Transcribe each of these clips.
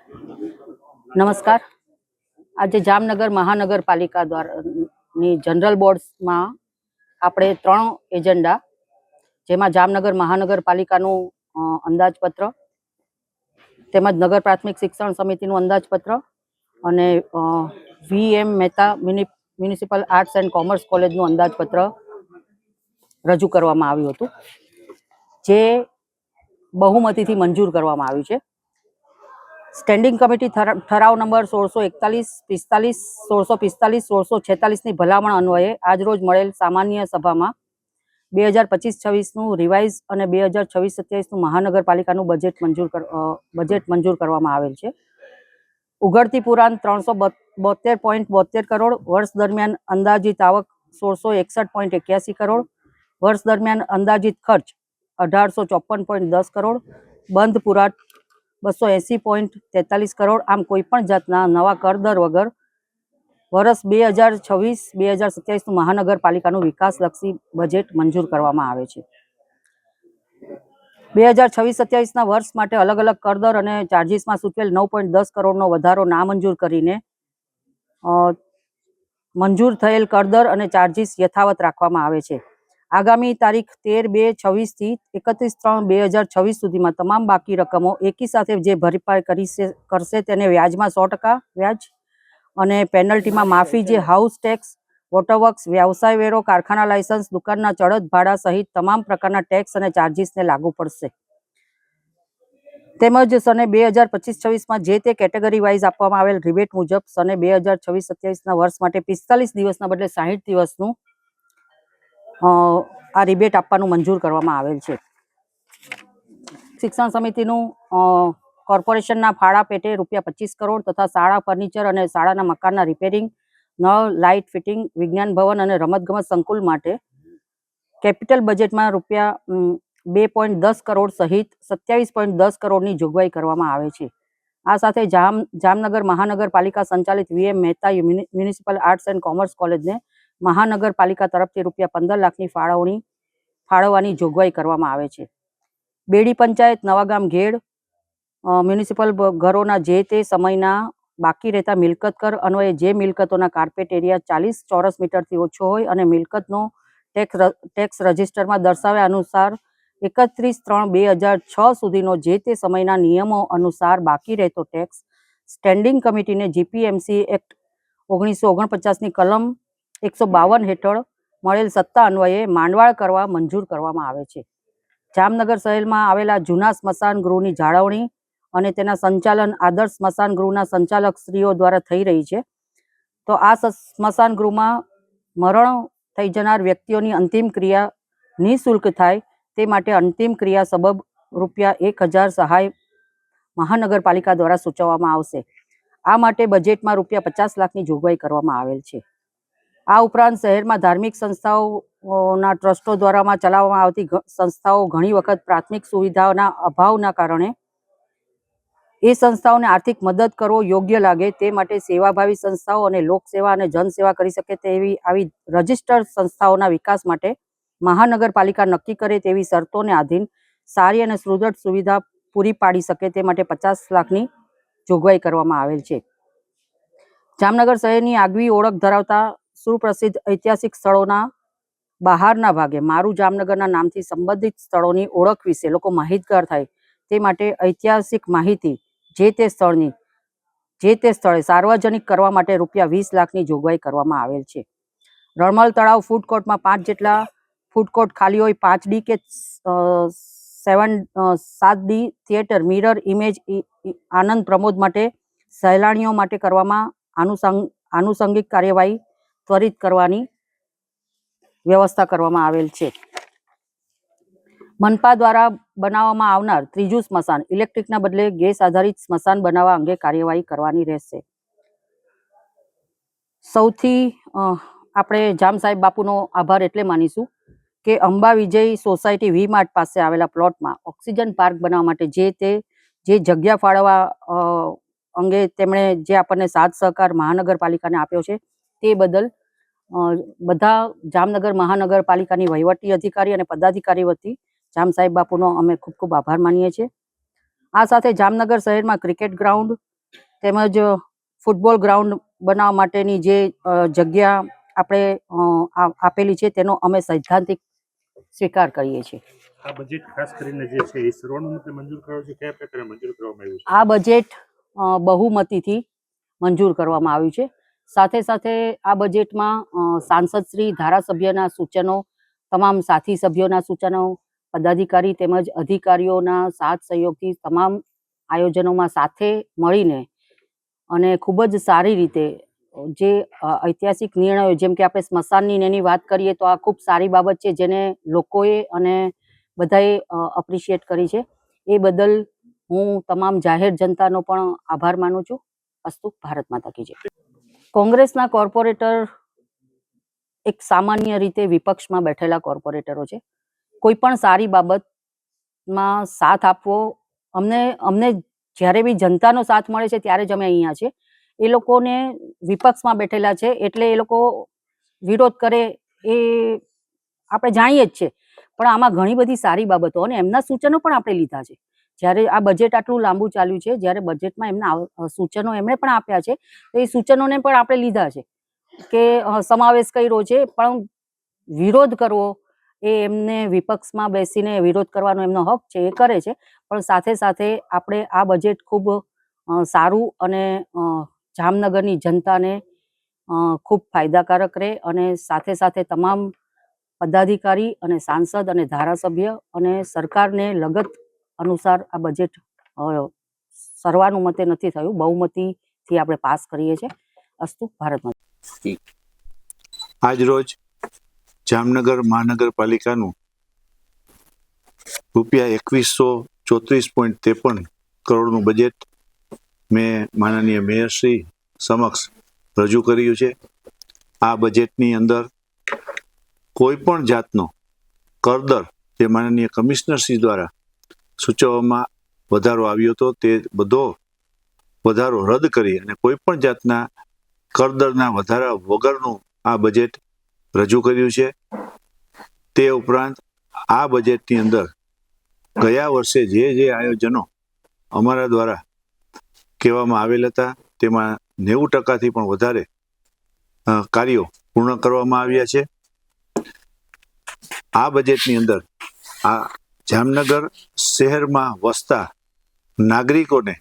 નમસ્કાર. આજે જામનગર મહાનગરપાલિકા દ્વારાની જનરલ બોર્ડ્સમાં આપણે 3 એજન્ડા, જેમાં જામનગર મહાનગરપાલિકાનું અંદાજપત્ર, તેમજ નગર પ્રાથમિક શિક્ષણ સમિતિનું અંદાજપત્ર અને VM Mehta municipal arts and commerce કોલેજનું અંદાજપત્ર રજૂ કરવામાં આવ્યું હતું, જે બહુમતીથી મંજૂર કરવામાં આવ્યું છે. સ્ટેન્ડિંગ કમિટી ઠરાવ નંબર 1641, 45, 1645, 1646ની ભલામણ અન્વયે આજરોજ મળેલ સામાન્ય સભામાં 2025-26નું રિવાઇઝ અને 2026-27નું મહાનગરપાલિકાનું બજેટ મંજૂર કરવામાં આવેલ છે. ઉઘડતી પુરાણ 372.72 કરોડ, વર્ષ દરમિયાન અંદાજિત આવક 1661.81 કરોડ, વર્ષ દરમિયાન અંદાજિત ખર્ચ 1854.10 કરોડ, બંધ પુરાણ 280.43 કરોડ. આમ કોઈપણ જાતના નવા કરદર વગર વર્ષ 2026-2027નું મહાનગરપાલિકાનું વિકાસલક્ષી બજેટ મંજૂર કરવામાં આવે છે. 2026-27ના વર્ષ માટે અલગ અલગ કરદર અને ચાર્જીસમાં સૂચવેલ 9.10 કરોડનો વધારો નામંજૂર કરીને મંજૂર થયેલ કરદર અને ચાર્જીસ યથાવત રાખવામાં આવે છે. આગામી તારીખ 13/2/26 થી 31/3/2026 સુધીમાં તમામ બાકી રકમો એકી સાથે જે ભરપાઈ કરશે તેને વ્યાજમાં 100% વ્યાજ અને પેનલ્ટીમાં માફી, જે હાઉસ ટેક્સ, વોટરવર્ક્સ, વ્યવસાય વેરો, કારખાના લાયસન્સ, દુકાનના ચડત ભાડા સહિત તમામ પ્રકારના ટેક્સ અને ચાર્જીસને લાગુ પડશે. તેમજ સને 2025-26માં જે તે કેટેગરી વાઇઝ આપવામાં આવેલ રિબેટ મુજબ સને 2026-27ના વર્ષ માટે 45 દિવસના બદલે 60 દિવસનું આ રિબેટ આપવાનું મંજૂર કરવામાં આવેલ છે. શિક્ષણ સમિતિનું કોર્પોરેશનના ફાળા પેટે ₹25 કરોડ તથા શાળા ફર્નિચર અને શાળાના મકાનના રિપેરિંગ, નળ, લાઇટ ફિટિંગ, વિજ્ઞાન ભવન અને રમતગમત સંકુલ માટે કેપિટલ બજેટમાં ₹2.10 કરોડ સહિત 27.10 કરોડની જોગવાઈ કરવામાં આવે છે. આ સાથે જામનગર મહાનગરપાલિકા સંચાલિત VM Mehta municipal arts and commerce કોલેજને મહાનગરપાલિકા તરફથી ₹15 લાખની ફાળવવાની જોગવાઈ કરવામાં આવે છે. બેડી પંચાયત, નવાગામ ઘેડ મ્યુનિસિપલ ઘરોના જે તે સમયના બાકી રહેતા મિલકત કર અન્વયે જે મિલકતોના કાર્પેટ એરિયા 40 ચોરસ મીટરથી ઓછો હોય અને મિલકતનો ટેક્સ રજિસ્ટરમાં દર્શાવ્યા અનુસાર 31/3/2006 સુધીનો જે તે સમયના નિયમો અનુસાર બાકી રહેતો ટેક્સ સ્ટેન્ડિંગ કમિટીને GPMC એક્ટ 1949ની કલમ 152 હેઠળ મળેલ સત્તા અન્વયે માંડવાળ કરવા મંજૂર કરવામાં આવે છે. જામનગર શહેરમાં આવેલા જૂના સ્મશાન ગૃહની જાળવણી અને તેના સંચાલન આદર્શ સ્મશાન ગૃહના સંચાલક શ્રીઓ દ્વારા થઈ રહી છે. તો આ સ્મશાન ગૃહમાં મરણ થઈ જનાર વ્યક્તિઓની અંતિમ ક્રિયા નિઃશુલ્ક થાય તે માટે અંતિમ ક્રિયા સબબ ₹1000 સહાય મહાનગરપાલિકા દ્વારા સૂચવવામાં આવશે. આ માટે બજેટમાં ₹50 લાખની જોગવાઈ કરવામાં આવેલ છે. આ ઉપરાંત શહેરમાં ધાર્મિક સંસ્થાઓના ટ્રસ્ટો દ્વારા ચલાવવામાં આવતી સંસ્થાઓ ઘણી વખત પ્રાથમિક સુવિધાઓના અભાવના કારણે એ સંસ્થાઓને આર્થિક મદદ કરવો યોગ્ય લાગે તે માટે સેવાભાવી સંસ્થાઓ અને લોકસેવા અને જનસેવા કરી શકે તેવી આવી રજિસ્ટર્ડ સંસ્થાઓના વિકાસ માટે મહાનગરપાલિકા નક્કી કરે તેવી શરતોને આધીન સારી અને સુદૃઢ સુવિધા પૂરી પાડી શકે તે માટે ₹50 લાખની જોગવાઈ કરવામાં આવેલ છે. જામનગર શહેરની આગવી ઓળખ ધરાવતા સુપ્રસિદ્ધ ઐતિહાસિક સ્થળોના બહારના ભાગે મારું જામનગરના નામથી સંબંધિત સ્થળોની ઓળખ વિશે લોકો માહિતગાર થાય તે માટે ઐતિહાસિક માહિતી જે તે સ્થળે સાર્વજનિક કરવા માટે ₹20 લાખની જોગવાઈ કરવામાં આવેલ છે. રણમલ તળાવ ફૂડ કોર્ટમાં 5 જેટલા ફૂડ કોર્ટ ખાલી હોય, 5D કે 7D થિયેટર, મિરર ઇમેજ આનંદ પ્રમોદ માટે સહેલાણીઓ માટે કરવામાં આનુષંગિક કાર્યવાહી ત્વરિત કરવાની વ્યવસ્થા કરવામાં આવેલ છે. મનપા દ્વારા બનાવવામાં આવનાર ત્રીજું સ્મશાન ઇલેક્ટ્રિકના બદલે ગેસ આધારિત સ્મશાન બનાવવા અંગે કાર્યવાહી કરવાની રહેશે. સૌથી આપણે જામ સાહેબ બાપુનો આભાર એટલે માનીશું કે અંબા વિજય સોસાયટી V માર્ટ પાસે આવેલા પ્લોટમાં ઓક્સિજન પાર્ક બનાવવા માટે જે જગ્યા ફાળવવા અંગે તેમણે જે આપણને સાથ સહકાર મહાનગરપાલિકાને આપ્યો છે તે બદલ બધા જામનગર મહાનગરપાલિકાની વહીવટી અધિકારી અને પદાધિકારી વતી જામ સાહેબ બાપુનો અમે ખૂબ ખૂબ આભાર માનીએ છીએ. આ સાથે જામનગર શહેરમાં ક્રિકેટ ગ્રાઉન્ડ, તેમજ ફૂટબોલ ગ્રાઉન્ડ બનાવવા માટેની જે જગ્યા આપણે આપેલી છે તેનો અમે સૈદ્ધાંતિક સ્વીકાર કરીએ છીએ. આ બજેટ ખાસ કરીને જે છે એ સર્વાનુમતે મંજૂર કરાયું છે, કયા પ્રકારે મંજૂર કરવામાં આવ્યું છે? આ બજેટ બહુમતીથી મંજૂર કરવામાં આવ્યું છે. સાથે સાથે આ બજેટમાં સાંસદશ્રી, ધારાસભ્યના સૂચનો, તમામ સાથી સભ્યોના સૂચનો, પદાધિકારી તેમજ અધિકારીઓના સાથ સહયોગથી તમામ આયોજનોમાં સાથે મળીને અને ખૂબ જ સારી રીતે જે ઐતિહાસિક નિર્ણયો, જેમ કે આપણે સ્મશાનની એની વાત કરીએ તો આ ખૂબ સારી બાબત છે, જેને લોકોએ અને બધાએ અપ્રિશિએટ કરી છે. એ બદલ હું તમામ જાહેર જનતાનો પણ આભાર માનું છું. અસ્તુ. ભારત માતા કી જય. કોંગ્રેસના કોર્પોરેટર એક સામાન્ય રીતે વિપક્ષમાં બેઠેલા કોર્પોરેટરો છે. કોઈ પણ સારી બાબતમાં સાથ આપવો, અમને જ્યારે બી જનતાનો સાથ મળે છે ત્યારે જ અમે અહીંયા છે. એ લોકોને વિપક્ષમાં બેઠેલા છે એટલે એ લોકો વિરોધ કરે એ આપણે જાણીએ જ છે. પણ આમાં ઘણી બધી સારી બાબતો અને એમના સૂચનો પણ આપણે લીધા છે. જ્યારે આ બજેટ આટલું લાંબુ ચાલ્યું છે, જ્યારે બજેટમાં એમના સૂચનો એમણે પણ આપ્યા છે, તો એ સૂચનોને પણ આપણે લીધા છે કે સમાવેશ કર્યો છે. પણ વિરોધ કરવો એ એમને વિપક્ષમાં બેસીને વિરોધ કરવાનો એમનો હક છે, એ કરે છે. પણ સાથે સાથે આપણે આ બજેટ ખૂબ સારું અને જામનગરની જનતાને ખૂબ ફાયદાકારક રહે અને સાથે સાથે તમામ પદાધિકારી અને સાંસદ અને ધારાસભ્ય અને સરકારને લગત અનુસાર આ બજેટ સર્વાનુમતે નથી થયું, બહુમતીથી આપણે પાસ કરીએ છીએ. અસ્તુ. ભારતમાં. આજ રોજ જામનગર મહાનગરપાલિકાનું ₹2134.53 કરોડનું બજેટ મેં માનનીય મેયરશ્રી સમક્ષ રજૂ કર્યું છે. આ બજેટની અંદર કોઈ પણ જાતનો કરદર જે માનનીય કમિશનરશ્રી દ્વારા સૂચવવામાં વધારો આવ્યો હતો તે બધો વધારો રદ કરી અને કોઈ પણ જાતના કરદરના વધારા વગરનું આ બજેટ રજૂ કર્યું છે. તે ઉપરાંત આ બજેટની અંદર ગયા વર્ષે જે આયોજનો અમારા દ્વારા કહેવામાં આવેલ હતા તેમાં 90%થી પણ વધારે કાર્યો પૂર્ણ કરવામાં આવ્યા છે. આ બજેટની અંદર આ જામનગર શહેરમાં વસતા નાગરિકોને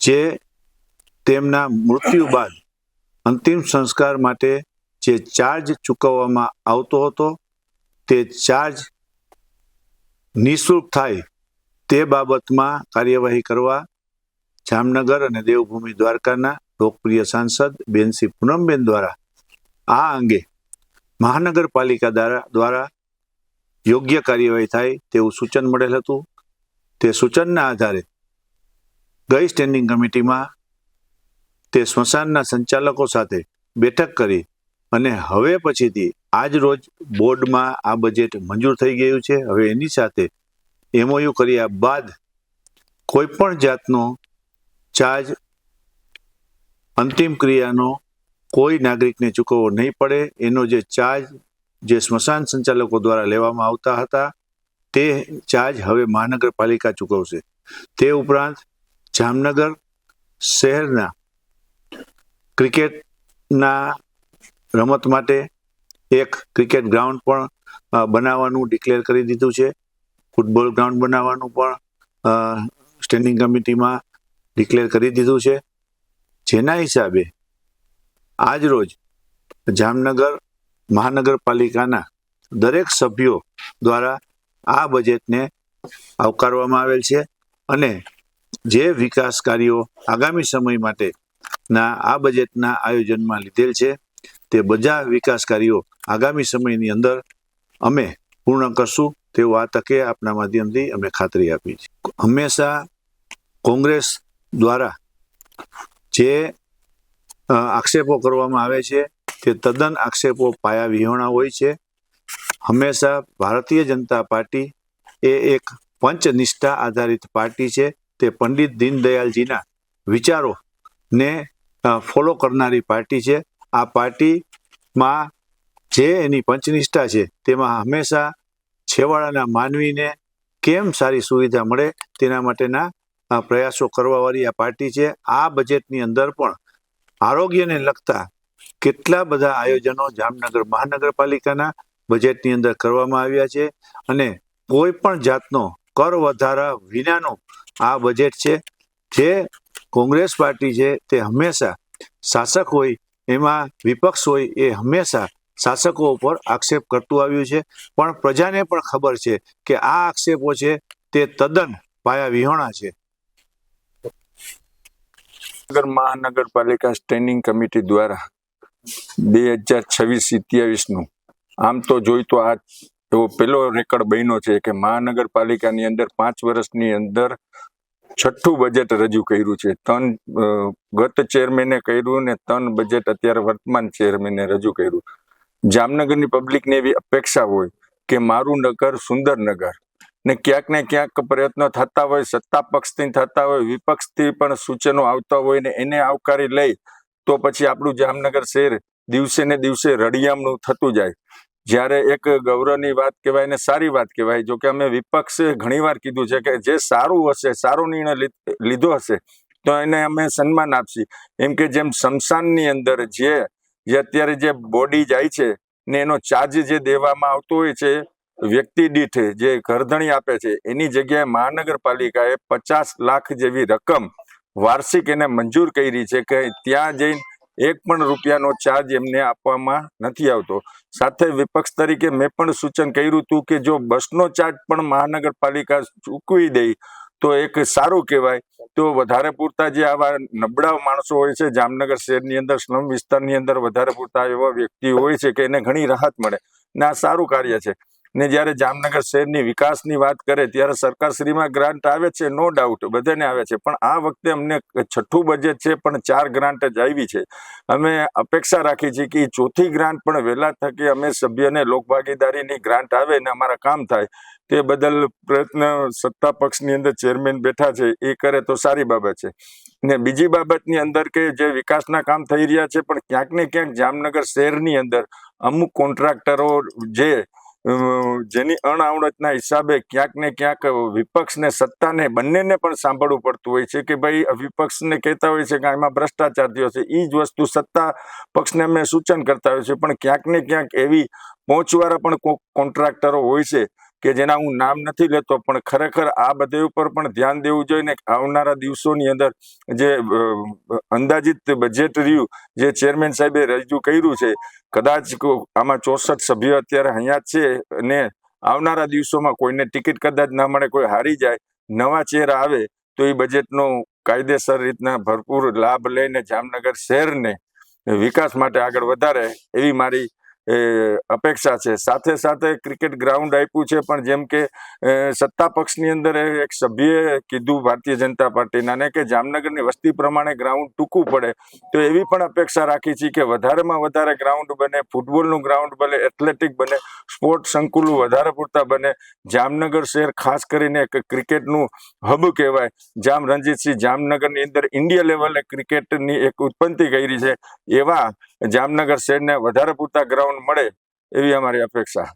જે તેમના મૃત્યુ બાદ અંતિમ સંસ્કાર માટે જે ચાર્જ ચૂકવવામાં આવતો હતો તે ચાર્જ નિઃશુલ્ક થાય તે બાબતમાં કાર્યવાહી કરવા જામનગર અને દેવભૂમિ દ્વારકાના લોકપ્રિય સાંસદ બેનસી પૂનમબેન દ્વારા આ અંગે મહાનગરપાલિકા દ્વારા યોગ્ય કાર્યવાહી થાય તેવું સૂચન મળેલ હતું. તે સૂચનના આધારે ગઈ સ્ટેન્ડિંગ કમિટીમાં તે સ્મશાનના સંચાલકો સાથે બેઠક કરી અને હવે પછીથી આજ રોજ બોર્ડમાં આ બજેટ મંજૂર થઈ ગયું છે. હવે એની સાથે MOU કર્યા બાદ કોઈ પણ જાતનો ચાર્જ અંતિમ ક્રિયાનો કોઈ નાગરિકને ચૂકવવો નહીં પડે. એનો જે ચાર્જ જે સ્મશાન સંચાલકો દ્વારા લેવામાં આવતા હતા તે ચાર્જ હવે મહાનગરપાલિકા ચૂકવશે. તે ઉપરાંત જામનગર શહેરના ક્રિકેટના રમત માટે એક ક્રિકેટ ગ્રાઉન્ડ પણ બનાવવાનું ડિક્લેર કરી દીધું છે. ફૂટબોલ ગ્રાઉન્ડ બનાવવાનું પણ સ્ટેન્ડિંગ કમિટીમાં ડિક્લેર કરી દીધું છે. જેના હિસાબે આજ રોજ જામનગર મહાનગરપાલિકાના દરેક સભ્યો દ્વારા આ બજેટને આવકારવામાં આવેલ છે અને જે વિકાસ કાર્યો આગામી સમય માટેના આ બજેટના આયોજનમાં લીધેલ છે તે બધા વિકાસ કાર્યો આગામી સમયની અંદર અમે પૂર્ણ કરશું તેવું આ તકે આપના માધ્યમથી અમે ખાતરી આપી છે. હંમેશા કોંગ્રેસ દ્વારા જે આક્ષેપો કરવામાં આવે છે તે તદ્દન આક્ષેપો પાયા વિહોણા હોય છે. હંમેશા ભારતીય જનતા પાર્ટી એ એક પંચનિષ્ઠા આધારિત પાર્ટી છે. તે પંડિત દીનદયાલજીના વિચારોને ફોલો કરનારી પાર્ટી છે. આ પાર્ટીમાં જે એની પંચનિષ્ઠા છે તેમાં હંમેશા છેવાડાના માનવીને કેમ સારી સુવિધા મળે તેના માટેના પ્રયાસો કરવાવાળી આ પાર્ટી છે. આ બજેટની અંદર પણ આરોગ્યને લગતા કેટલા બધા આયોજનો જામનગર મહાનગરપાલિકાના બજેટની અંદર કરવામાં આવ્યા છે અને કોઈ પણ જાતનો કર વધારા વિનાનો આ બજેટ છે. જે કોંગ્રેસ પાર્ટી છે તે હંમેશા શાસક હોય એમાં વિપક્ષ હોય એ હંમેશા શાસકો ઉપર આક્ષેપ કરતું આવ્યું છે, પણ પ્રજાને પણ ખબર છે કે આ આક્ષેપો છે તે તદ્દન પાયા વિહોણા છે. મહાનગરપાલિકા સ્ટેન્ડિંગ કમિટી દ્વારા 2026-27નું આમ તો જોઈ તો આ એવો પહેલો રેકર્ડ બન્યો છે કે મહાનગરપાલિકાની અંદર 5 વર્ષની અંદર 6ઠું બજેટ રજૂ કર્યું છે. 3 ગત ચેરમેને કર્યું ને 3 બજેટ અત્યારે વર્તમાન ચેરમેને રજૂ કર્યું. જામનગરની પબ્લિકને એવી અપેક્ષા હોય કે મારું નગર સુંદર નગર, ને ક્યાંક પ્રયત્નો થતા હોય, સત્તા પક્ષથી થતા હોય, વિપક્ષથી પણ સૂચનો આવતા હોય ને એને આવકારી લઈ તો પછી આપણું જામનગર શહેર દિવસે ને દિવસે રળિયામણું થતું જાય. જ્યારે એક ગૌરવની વાત કહેવાય ને સારી વાત કહેવાય. જો કે અમે વિપક્ષે ઘણીવાર કીધું છે કે જે સારું હશે, સારો નિર્ણય લીધો હશે તો એને અમે સન્માન આપશી. એમ કે જેમ સ્મશાનની અંદર જે અત્યારે જે બોડી જાય છે ને એનો ચાર્જ જે દેવામાં આવતો હોય છે વ્યક્તિ દીઠ જે ઘરધણી આપે છે, એની જગ્યાએ મહાનગરપાલિકાએ 50 લાખ જેવી રકમ વાર્ષિક એને મંજૂર કરી છે કે ત્યાં જઈને 1 પણ રૂપિયાનો ચાર્જ એમને આપવામાં નથી આવતો. સાથે વિપક્ષ તરીકે મેં પણ સૂચન કર્યું હતું કે જો બસનો ચાર્જ પણ મહાનગરપાલિકા ચૂકવી દે તો એક સારું કહેવાય. તો વધારે પૂરતા જે આવા નબળા માણસો હોય છે જામનગર શહેરની અંદર, સ્લમ વિસ્તારની અંદર વધારે પૂરતા એવા વ્યક્તિ હોય છે કે એને ઘણી રાહત મળે ને આ સારું કાર્ય છે. ને જ્યારે જામનગર શહેરની વિકાસની વાત કરે ત્યારે સરકારશ્રીમાં ગ્રાન્ટ આવે છે, નો ડાઉટ બધાને આવે છે, પણ આ વખતે અમને 6ઠું બજેટ છે પણ 4 ગ્રાન્ટ જ આવી છે. અમે અપેક્ષા રાખી છે કે 4થી ગ્રાન્ટ પણ વહેલા થકે અમે સભ્યને લોકભાગીદારીની ગ્રાન્ટ આવે ને અમારા કામ થાય. તે બદલ પ્રયત્ન સત્તા પક્ષની અંદર ચેરમેન બેઠા છે એ કરે તો સારી બાબત છે. ને બીજી બાબતની અંદર કે જે વિકાસના કામ થઈ રહ્યા છે પણ ક્યાંક ને ક્યાંક જામનગર શહેરની અંદર અમુક કોન્ટ્રાક્ટરો જેની અણઆવડતના હિસાબે ક્યાંક ને ક્યાંક વિપક્ષને સત્તાને બંનેને પણ સાંભળવું પડતું હોય છે કે ભાઈ વિપક્ષને કહેતા હોય છે કે એમાં ભ્રષ્ટાચાર થયો છે, એ જ વસ્તુ સત્તા પક્ષને અમે સૂચન કરતા હોય છે, પણ ક્યાંક ને ક્યાંક એવી પહોંચવાળા પણ કોન્ટ્રાક્ટરો હોય છે કે જેના હું નામ નથી લેતો, પણ ખરેખર આ બધા ઉપર પણ ધ્યાન દેવું જોઈએ ને આવનારા દિવસોની અંદર જે અંદાજિત બજેટ રહ્યું જે ચેરમેન સાહેબે રજૂ કર્યું છે, કદાચ આમાં 64 સભ્યો અત્યારે અહીંયા છે અને આવનારા દિવસોમાં કોઈને ટિકિટ કદાચ ના મળે, કોઈ હારી જાય, નવા ચહેરા આવે તો એ બજેટનો કાયદેસર રીતના ભરપૂર લાભ લઈને જામનગર શહેરને વિકાસ માટે આગળ વધારે એવી મારી અપેક્ષા છે. સાથે સાથે ક્રિકેટ ગ્રાઉન્ડ આપ્યું છે, પણ જેમ કે સત્તા પક્ષની અંદર એક સભ્યએ કીધું ભારતીય જનતા પાર્ટીના ને કે જામનગરની વસ્તી પ્રમાણે ગ્રાઉન્ડ ટૂંકું પડે, તો એવી પણ અપેક્ષા રાખી છે કે વધારેમાં વધારે ગ્રાઉન્ડ બને, ફૂટબોલનું ગ્રાઉન્ડ બને, એથ્લેટિક બને, સ્પોર્ટ સંકુલો વધારે પૂરતા બને. જામનગર શહેર ખાસ કરીને એક ક્રિકેટનું હબ કહેવાય. જામ રણજીતસિંહ જામનગરની અંદર ઇન્ડિયા લેવલે ક્રિકેટની એક ઉત્પત્તિ કરી છે, એવા જામનગર શહેરને વધારે પૂરતા ગ્રાઉન્ડ મળે એવી અમારી અપેક્ષા.